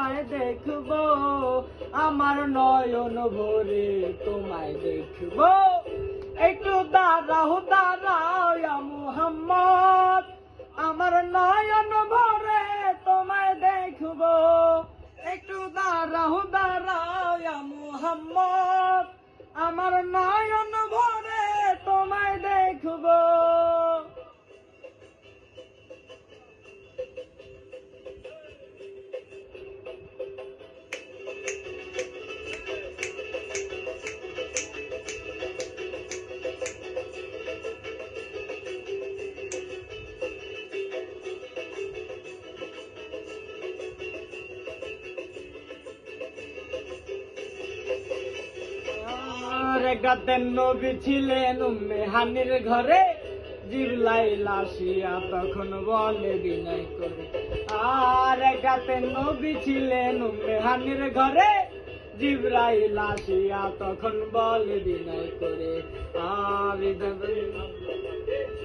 তোমায় দেখবো, আমার নয়ন ভরে তোমায় দেখবো। একটু দাঁড়াও দাঁড়াও ইয়া মুহাম্মদ, আমার নয়ন ভরে তোমায় দেখবো। একটু দাঁড়াও দাঁড়াও ইয়া মুহাম্মদ, আমার নয়ন ভরে তোমায় দেখবো। রেগাতেন নবী ছিলেন উম্মে হানির ঘরে, জিবরাইল আসিয়া তখন বলে বিনয় করে। আর রেগাতেন নবী ছিলেন উম্মে হানির ঘরে, জিবরাইল আসিয়া তখন বলে বিনয় করে। আর